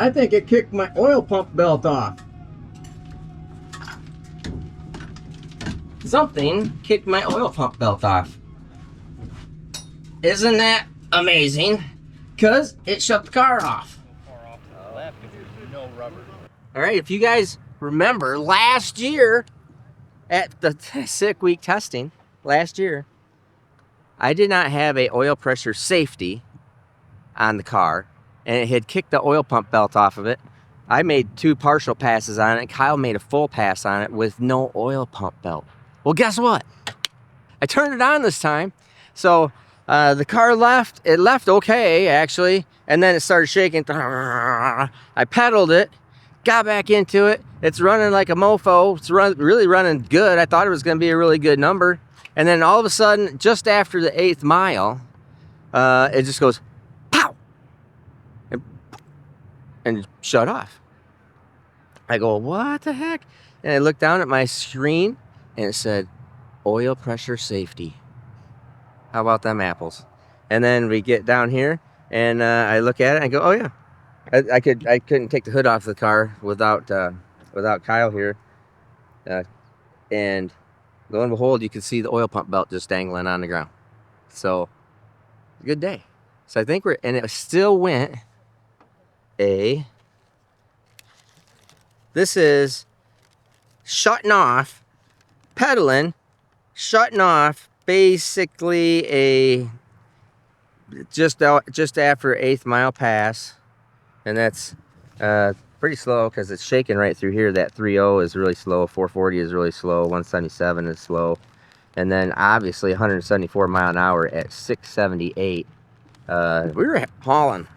I think it kicked my oil pump belt off. Something kicked my oil pump belt off. Isn't that amazing? Because it shut the car off. All right, if you guys remember last year at the sick week testing, last year, I did not have a oil pressure safety on the car, and it had kicked the oil pump belt off of it. I made 2 partial passes on it. Kyle made a full pass on it with no oil pump belt. Well, guess what? I turned it on this time. So the car left. It left okay, actually, and then it started shaking. I pedaled it, got back into it. It's running like a mofo. It's really running good. I thought it was going to be a really good number. And then all of a sudden, just after the 8th mile, it just goes, pow! And shut off. I go, what the heck? And I looked down at my screen, and it said, oil pressure safety. How about them apples? And then we get down here, and I look at it, and I go, oh yeah. I couldn't take the hood off the car without Kyle here. And lo and behold, you can see the oil pump belt just dangling on the ground. So, good day. So I think and it still went this is shutting off, pedaling, shutting off, basically just after 8th mile pass. And that's pretty slow because it's shaking right through here. That 3.0 is really slow, 440 is really slow, 177 is slow. And then obviously 174 mile an hour at 678. We were hauling.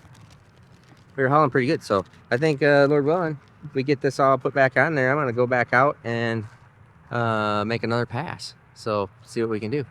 We were hauling pretty good. So I think, Lord willing, if we get this all put back on there, I'm going to go back out and make another pass. So see what we can do.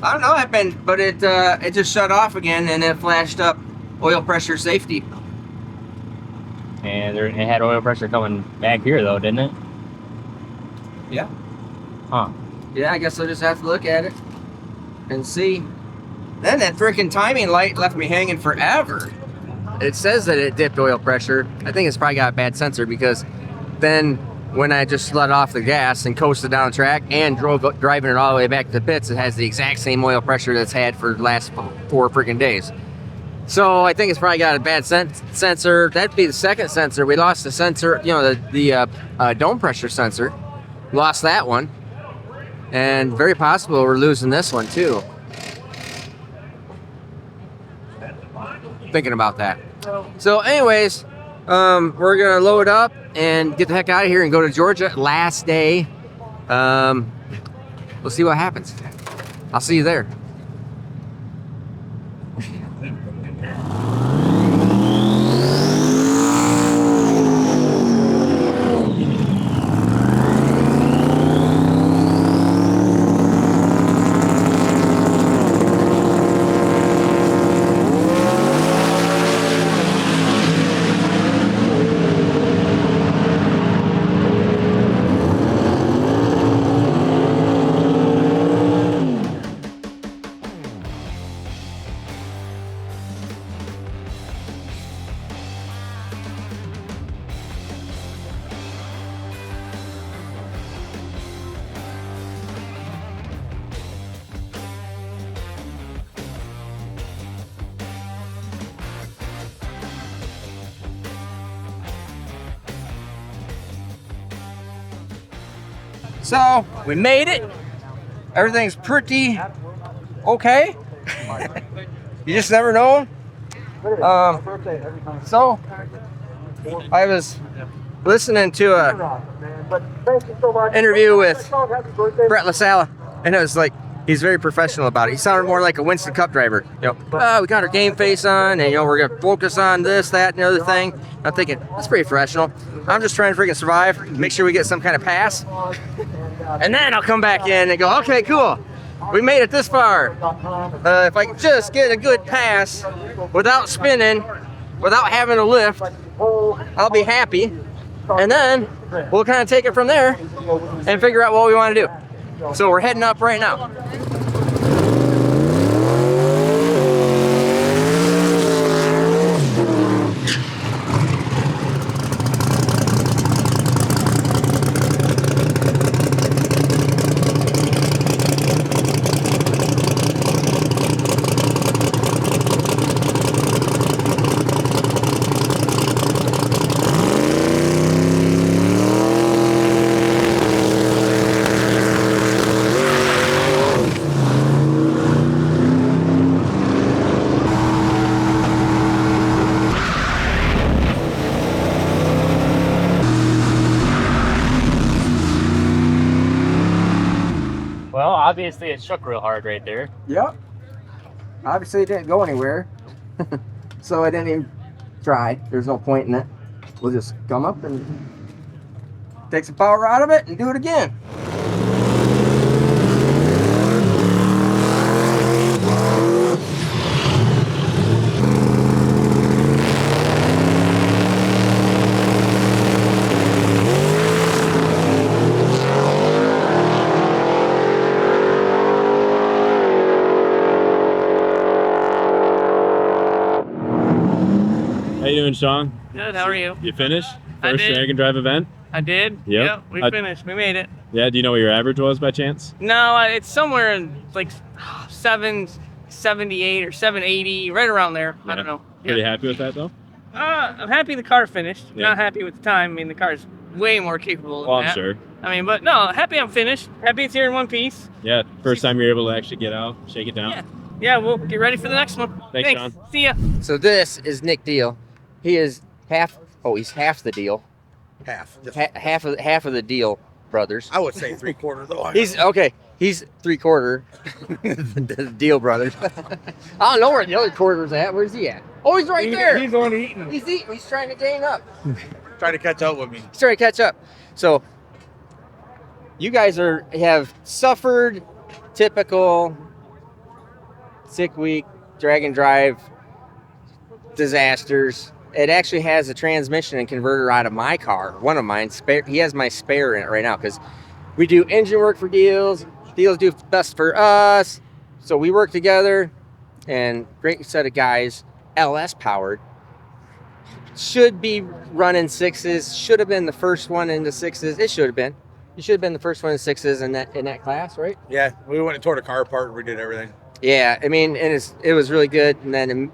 I don't know, but it just shut off again, and it flashed up oil pressure safety. And it had oil pressure coming back here though, didn't it? Yeah. Huh. Yeah, I guess I'll just have to look at it and see. Then that freaking timing light left me hanging forever. It says that it dipped oil pressure. I think it's probably got a bad sensor, because then when I just let off the gas and coasted down the track and driving it all the way back to the pits, it has the exact same oil pressure that's had for the last 4 freaking days. So I think it's probably got a bad sensor. That'd be the second sensor. We lost the sensor, you know, the dome pressure sensor. Lost that one. And very possible we're losing this one too. Thinking about that. So anyways, we're gonna load up and get the heck out of here and go to Georgia. Last day. We'll see what happens. I'll see you there. So we made it. Everything's pretty okay. You just never know. So I was listening to a interview with Brett LaSalla, and it was like he's very professional about it. He sounded more like a Winston Cup driver. You know, we got our game face on, and we're gonna focus on this, that, and the other thing. I'm thinking that's pretty professional. I'm just trying to freaking survive, make sure we get some kind of pass, and then I'll come back in and go, okay, cool. We made it this far. If I can just get a good pass without spinning, without having to lift, I'll be happy. And then we'll kind of take it from there and figure out what we want to do. So we're heading up right now. Well, obviously it shook real hard right there. Yep. Obviously it didn't go anywhere. So I didn't even try. There's no point in it. We'll just come up and take some power out of it and do it again. How you doing, Sean? Good, how are you? You finished? I First did. drag and drive event? I did. Yep. We finished. We made it. Yeah, do you know what your average was by chance? No, it's somewhere in like 778 or 780, right around there. I don't know. Pretty happy with that though? I'm happy the car finished. Yeah. Not happy with the time. I mean, the car's way more capable than Well, I'm that. sure. I mean, but no, happy I'm finished. Happy it's here in one piece. Yeah, first time you're able to actually get out, shake it down. Yeah. Yeah, we'll get ready for the next one. Thanks, Sean. See ya. So this is Nick Deal. He is he's half the deal. Half. Half of the deal, brothers. I would say 3/4 though. He's 3/4 the deal, brothers. I don't know where the other quarter's at. Where's he at? Oh, he's right there. He's the one eating. He's eating. He's trying to gain up. Trying to catch up with me. He's trying to catch up. So you guys have suffered typical sick week, drag and drive disasters. It actually has a transmission and converter out of my car, one of mine. Spare. He has my spare in it right now because we do engine work for deals. Deals do best for us. So we work together, and great set of guys, LS powered. Should be running sixes. Should have been the first one into sixes. It should have been. You should have been the first one in sixes in that class, right? Yeah, we went and tore the car apart and we did everything. Yeah, I mean, and it was really good. And then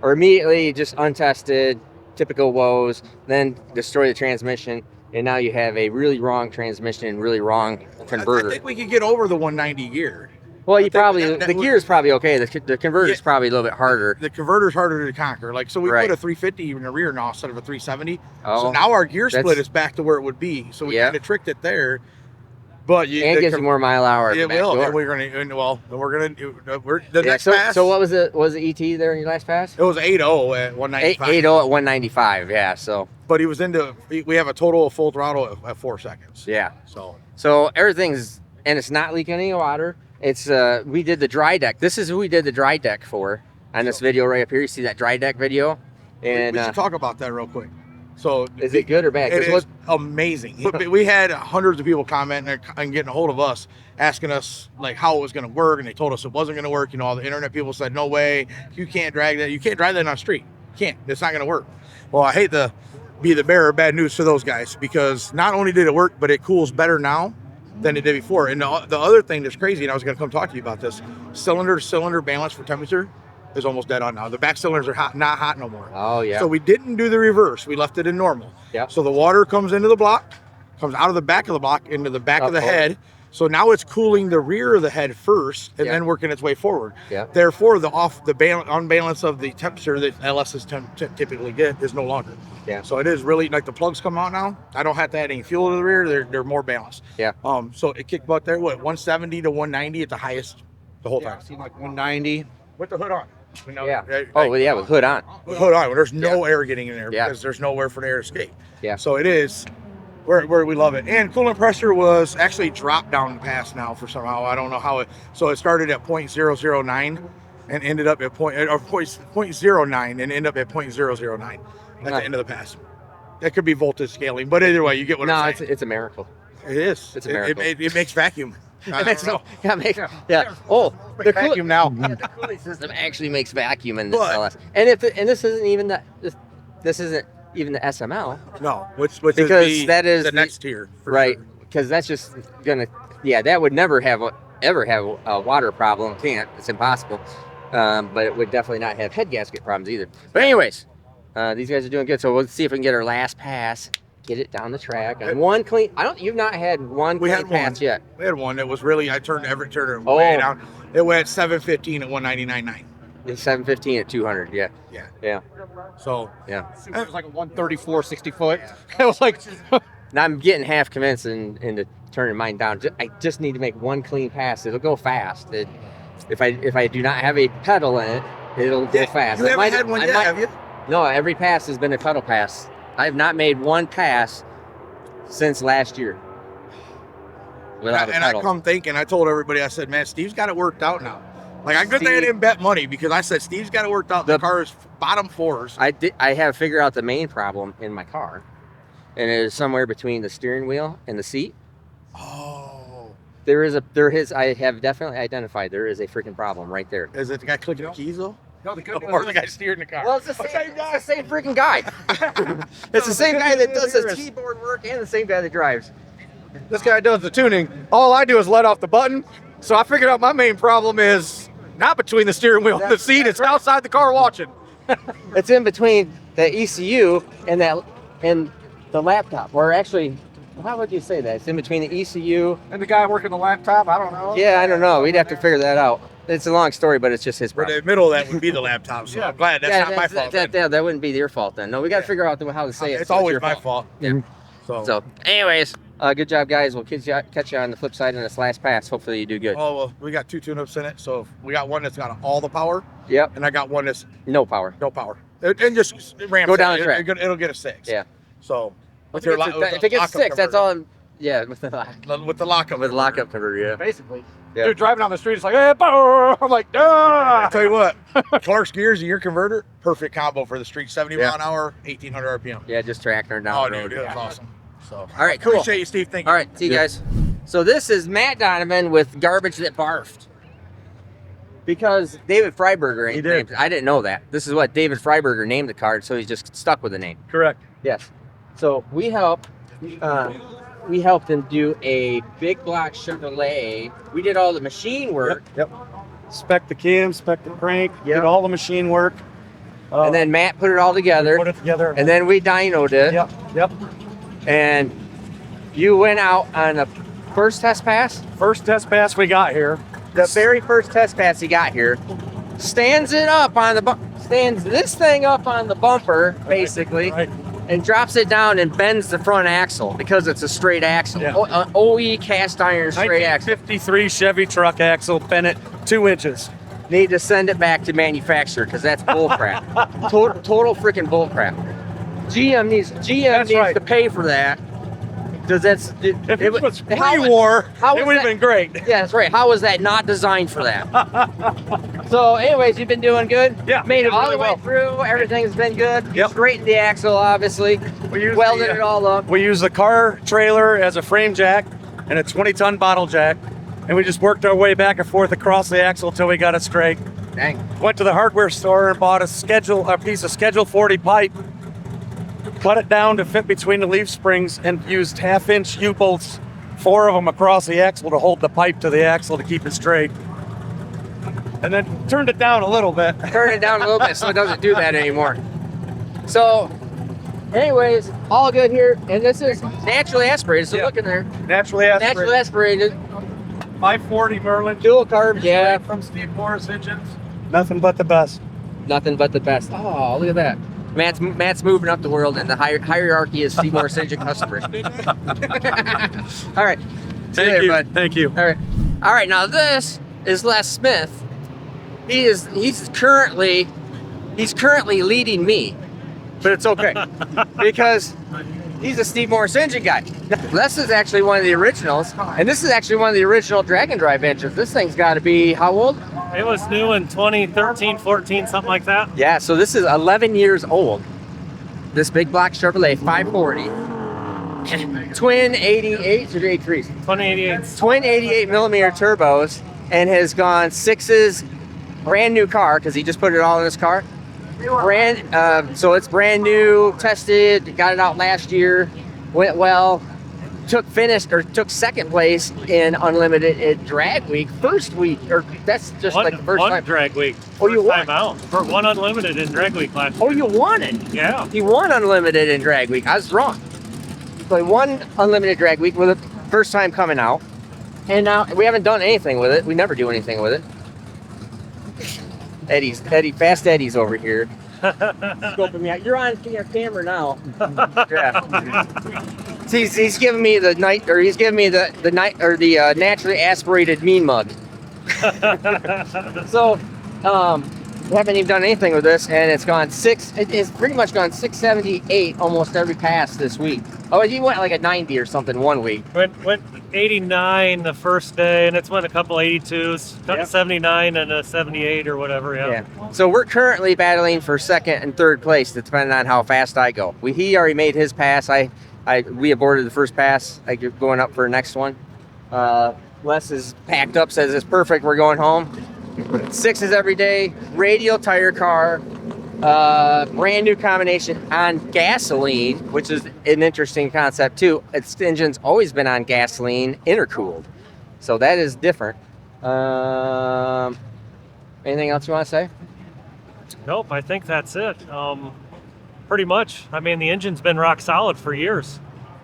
immediately just untested, typical woes. Then destroy the transmission, and now you have a really wrong transmission and really wrong converter. I think we could get over the 190 gear. Well, you think probably that the gear is probably okay. The converter's probably a little bit harder. The converter's harder to conquer. Like, so we Right. put a 350 in the rear now instead of a 370. Oh, So now our gear split that's- is back to where it would be. So we Yeah. kind of tricked it there. But and it gives you more mile hour. at It the back will. door. And we're the Yeah, next so pass. what was it? Was it ET there in your last pass? It was 8.0 at 195. 8.0 at 195. Yeah. So But he was we have a total of full throttle at 4 seconds. yeah. So Everything's, and it's not leaking any water. It's we did the dry deck. This is who we did the dry deck for on this video right up here. You see that dry deck video? And we should talk about that real quick. So is it good or bad? It 'Cause is amazing. We had hundreds of people commenting and getting a hold of us, asking us like how it was going to work, and they told us it wasn't going to work. All the internet people said, "No way, you can't drag that. You can't drive that on the street. You can't. It's not going to work." Well, I hate to be the bearer of bad news for those guys, because not only did it work, but it cools better now than it did before. And the other thing that's crazy, and I was going to come talk to you about this, cylinder to cylinder balance for temperature is almost dead on now. The back cylinders are not hot no more. Oh yeah. So we didn't do the reverse. We left it in normal. Yep. So the water comes into the block, comes out of the back of the block into the back of the forward. head. So now it's cooling the rear of the head first and Yeah. then working its way forward. Yeah. Therefore, the unbalance of the temperature that LSs typically get is no longer. Yeah. So it is really like the plugs come out now. I don't have to add any fuel to the rear. They're more balanced. Yeah. So it kicked butt there. What 170 to 190 at the highest the whole time Seemed like 190. with the hood on. You know, Yeah. right, Oh, well, yeah, with hood on. with hood on. There's no air getting in there Yeah. because there's nowhere for the air to escape. Yeah. So it is where we love it. And coolant pressure was actually dropped down the pass now for somehow. I don't know how it. So it started at 0.009 and ended up at 0.09 and ended up at 0.009 at the end of the pass. That could be voltage scaling, but either way, you get what No, I'm it's saying. it's a miracle. It is. it's a miracle. It makes vacuum. I It makes don't know. yeah. Oh, the Vacuum now. the cooling system actually makes vacuum in the But- LS. And this isn't even this isn't even the SML, No, which Because is that is the the- next tier, for right? sure. Because that's just gonna that would never ever have a water problem. Can't. It's impossible. But it would definitely not have head gasket problems either. But anyways, these guys are doing good. So we'll see if we can get our last pass. Get it down the track. And one clean. You've not had one We clean had one. pass yet. We had one that was really. I turned every turn Oh. way down. It went 715 at 199.9. It's 715 at 200. Yeah. Yeah. Yeah. So Yeah. It was like a 134, 60 foot. It was like, Now I'm getting half convinced into turning mine down. I just need to make one clean pass. It'll go fast. If I do not have a pedal in it, it'll go fast. You I haven't might- had one I yet, might- have you? No, every pass has been a pedal pass. I have not made one pass since last year without a And I pedal. come thinking, I told everybody, I said, man, Steve's got it worked out now. Like, I good thing I Steve- didn't bet money because I said, Steve's got it worked out. The The- car is bottom fours. I have figured out the main problem in my car, and it is somewhere between the steering wheel and the seat. Oh. I have definitely identified there is a freaking problem right there. Is it the guy clicking the keys, though? no, the good Or the guy steering the car? Well, it's the same freaking guy. It's the same guy that does the Here is- keyboard work and the same guy that drives. this guy does the tuning. All I do is let off the button. So I figured out my main problem is not between the steering wheel and the seat. It's outside the car watching. It's in between the ECU and the laptop. Or actually, how would you say that? It's in between the ECU. And the guy working the laptop, I don't know. Yeah, I don't know. We'd have to figure that out. It's a long story, but it's just his For problem. the middle of that would be the laptop. So I'm glad that's not my fault. That wouldn't be your fault then. No, we got to figure out how to say it. It's so always your my fault. Yeah. So, So, anyways, good job, guys. We'll catch you on the flip side in this last pass. Hopefully, you do good. oh, well, we got two tune-ups in it. So we got one that's got all the power, Yep. and I got one that's No power. no power. And just ramp Go down the track. It'll get a 6. Yeah. So If it gets 6, that's all. Yeah, with the With the lockup. with lockup converter. Yeah. Basically. Yeah. Dude driving down the street, it's like, hey, I'm like, I'll tell you what, Clark's gears and your converter, perfect combo for the street. 70 mile an hour, 1800 RPM. Yeah, just tracking her down Oh, the road. dude, that's awesome. So, All right, cool. Appreciate you, Steve. Thank you. All right, see you guys. So this is Matt Donovan with Garbage That Barfed. Because David Freiberger He did. named, I didn't know that. This is what David Freiberger named the card, so he's just stuck with the name. correct. Yes. So we helped him do a big block Chevrolet. We did all the machine work, Yep. Spec the cam, spec the crank, Yep. did all the machine work. and then Matt put it all together, put it together. and then we dynoed it, Yep. and you went out on the first test pass. First test pass we got here. The very first test pass he got here, stands this thing up on the bumper, basically, Right. and drops it down and bends the front axle because it's a straight axle. Yeah. OE cast iron straight axle. 1953 Chevy truck axle, Bennett, 2 inches. Need to send it back to manufacturer because that's bullcrap. Total freaking bullcrap. GM needs right. to pay for that. Because If it was how- pre-war, how it was would have that- been great. Yeah, that's right. How was that not designed for that? So, anyways, you've been doing good. Yeah, Made it all really the way well. through. Everything's been good. Yep. Straightened the axle, obviously. We used Welded the, it all up. We used the car trailer as a frame jack and a 20-ton bottle jack, and we just worked our way back and forth across the axle until we got it straight. Dang. Went to the hardware store and bought a piece of Schedule 40 pipe, cut it down to fit between the leaf springs, and used 1/2-inch U-bolts, 4 of them across the axle to hold the pipe to the axle to keep it straight. And then turned it down a little bit. Turn it down a little bit so it doesn't do that anymore. So, Anyways, all good here. And this is naturally aspirated. So look in there. Naturally Naturally aspirated. aspirated. 540 Merlin. Dual carb, yeah. From Steve Morris engines. Nothing but the best. Nothing but the best. Oh, look at that. Matt's moving up the world, and the hierarchy is Seymour Syngent customers. All right. See you later, bud. Thank you. All right. Now this is Les Smith. He's currently leading me, but it's okay because he's a Steve Morris engine guy. Les is actually one of the originals, and this is actually one of the original drag and drive engines. This thing's got to be how old? It was new in 2013, 14, something like that. Yeah, so this is 11 years old. This big block Chevrolet 540. Twin 88s or 83s? 2088. Twin 88 millimeter turbos, and has gone sixes, brand new car, because he just put it all in his car. So it's brand new, tested, got it out last year, went well. Took second place in Unlimited Drag Week, first week, or that's just like the first one time. drag week. Oh, you First won? time out for one Unlimited in drag week last Oh, year. you won it. Yeah. He won Unlimited in Drag Week. I was wrong. So he won Unlimited Drag Week with it first time coming out. And now we haven't done anything with it. We never do anything with it. Fast Eddie's over here. Scoping me out. You're on your camera now. Yeah. He's giving me the naturally aspirated mean mug. So, we haven't even done anything with this, and it's gone it's pretty much gone 678 almost every pass this week. Oh, he went like a 90 or something one week. Went 89 the first day, and it's went a couple 82s, couple 79 and a 78 or whatever. Yeah. So we're currently battling for second and third place, depending on how fast I go. He already made his pass. We aborted the first pass. I'm going up for the next one. Les is packed up, says it's perfect. We're going home. Sixes every day. Radial tire car. Brand new combination on gasoline, which is an interesting concept too. Its engine's always been on gasoline, intercooled. So that is different. Anything else you want to say? Nope, I think that's it. Pretty much. I mean, the engine's been rock solid for years.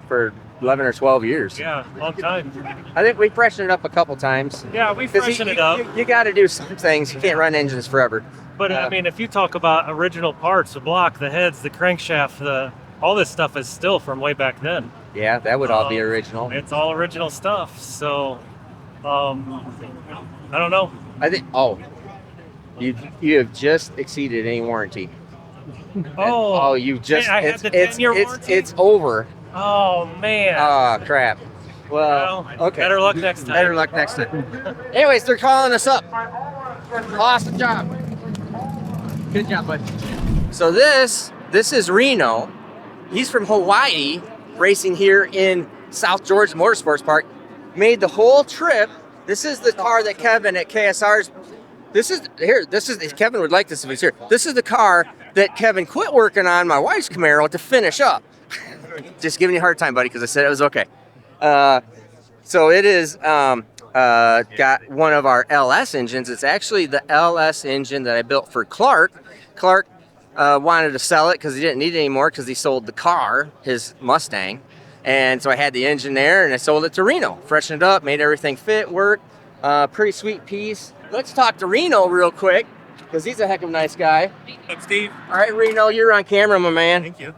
For 11 or 12 years. Yeah, long time. I think we freshened it up a couple times. Yeah, we freshened it up. You got to do some things. You can't run engines forever. But I mean, if you talk about original parts, the block, the heads, the crankshaft, all this stuff is still from way back then. Yeah, that would all be original. It's all original stuff. So, I don't know. I think. Oh, you have just exceeded any warranty. Oh, you've just. I had the 10-year warranty? It's over. Oh man. Oh crap. Well, okay. Better luck next time. Better luck next time. Anyways, they're calling us up. Awesome job. Good job, bud. So this is Reno. He's from Hawaii, racing here in South Georgia Motorsports Park. Made the whole trip. This is the car that Kevin at KSR's. This is Kevin would like this if he's here. This is the car that Kevin quit working on my wife's Camaro to finish up. Just giving you a hard time, buddy, because I said it was okay. So it is got one of our LS engines. It's actually the LS engine that I built for Clark. Clark wanted to sell it because he didn't need it anymore because he sold the car, his Mustang. And so I had the engine there, and I sold it to Reno. Freshened it up, made everything fit, work. Pretty sweet piece. Let's talk to Reno real quick, because he's a heck of a nice guy. What's up, Steve? All right, Reno, you're on camera, my man. Thank you.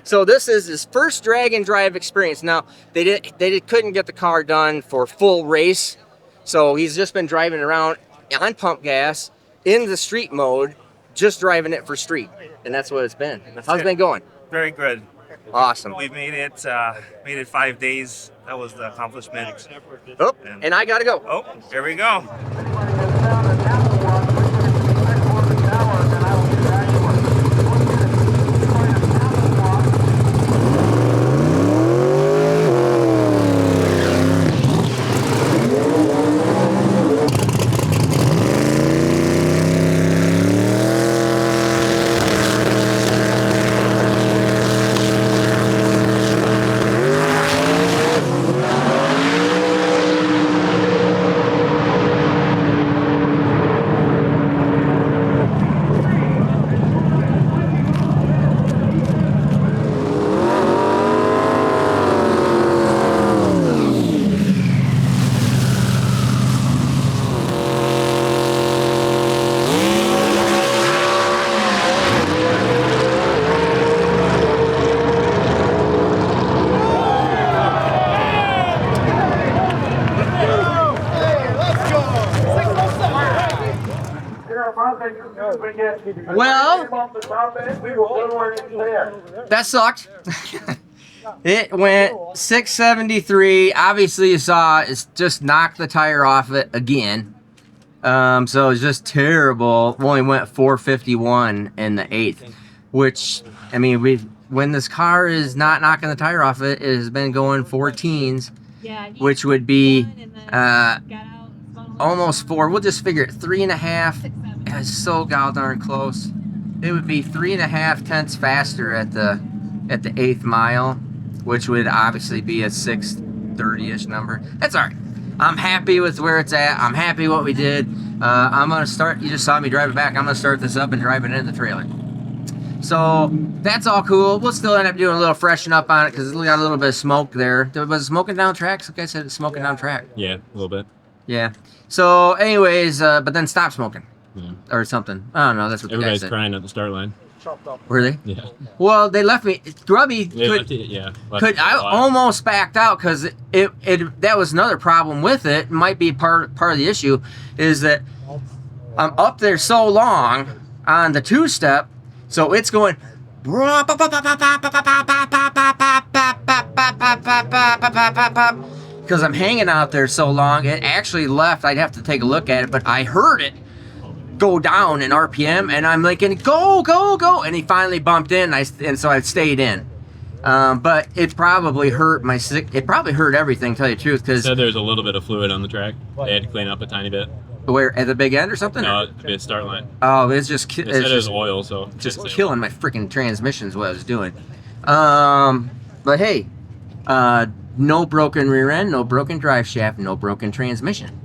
So this is his first drag and drive experience. Now, they couldn't get the car done for full race, so he's just been driving around on pump gas, in the street mode, just driving it for street. And that's what it's been. How's it been going? Very good. Awesome. We made it 5 days. That was the accomplishment. Oh, and I gotta go. Oh, there we go. Well, that sucked. It went 673. Obviously, you saw it's just knocked the tire off it again. So it's just terrible. Only went 451 in the 8th, which, I mean, when this car is not knocking the tire off it, it has been going 14s, which would be almost 4. We'll just figure it 3.5. It's so darn close. It would be 3.5 tenths faster at the 8th mile, which would obviously be a 6:30-ish number. That's all right. I'm happy with where it's at. I'm happy what we did. I'm gonna start. You just saw me drive it back. I'm gonna start this up and drive it into the trailer. So that's all cool. We'll still end up doing a little freshen up on it because it's got a little bit of smoke there. Was it smoking down track? Some guy said it's smoking down track. Yeah, a little bit. Yeah. So, anyways, but then stop smoking Yeah. or something. I don't know. That's what the guy Everybody's said. crying at the start line. Were they? Yeah. Well, they left me. Grubby They could. left it, yeah. left Could it for a I while. almost backed out because it that was another problem with it. Might be part of the issue is that I'm up there so long on the 2-step, so it's going because I'm hanging out there so long. It actually left. I'd have to take a look at it, but I heard it go down in RPM, and I'm like, go, go, go, and he finally bumped in, and so I stayed in. But it probably hurt my it probably hurt everything, tell you the truth, because Said there's a little bit of fluid on the track. They had to clean up a tiny bit. where at the big end or something. No, it'd be a start line. Oh, it's just They said it was oil, so just killing my freaking transmission is what I was doing. But hey, no broken rear end, no broken drive shaft, no broken transmission,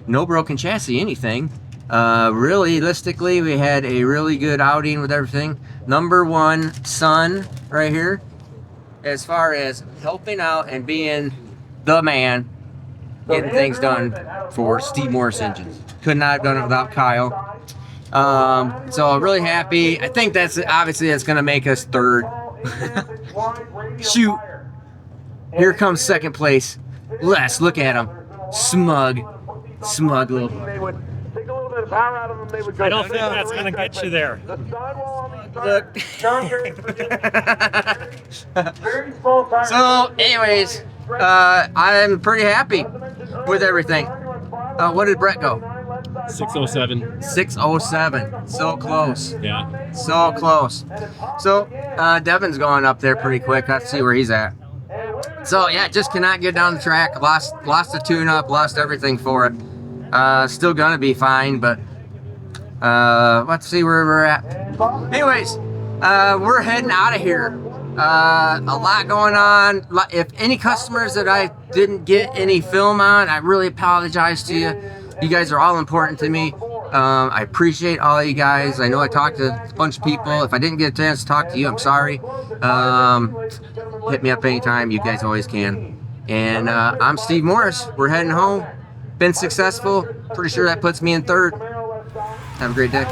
no broken chassis, anything. Realistically, we had a really good outing with everything. Number one son right here, as far as helping out and being the man, getting things done for Steve Morris Engines. Could not have done it without Kyle. So I'm really happy. I think that's going to make us third. Shoot. Here comes second place. Les, look at him. Smug little. I don't think that's going to get you there. Look. So, anyways, I'm pretty happy with everything. What did Brett go? 607. 607. So close. Yeah. So close. So, Devin's going up there pretty quick. Let's see where he's at. So, yeah, just cannot get down the track. Lost the tune-up, lost everything for it. Still gonna be fine, but let's see where we're at. Anyways, we're heading out of here. A lot going on. If any customers that I didn't get any film on, I really apologize to you. You guys are all important to me. I appreciate all of you guys. I know I talked to a bunch of people. If I didn't get a chance to talk to you, I'm sorry. Hit me up anytime. You guys always can. And I'm Steve Morris. We're heading home. Been successful. Pretty sure that puts me in third. Have a great day.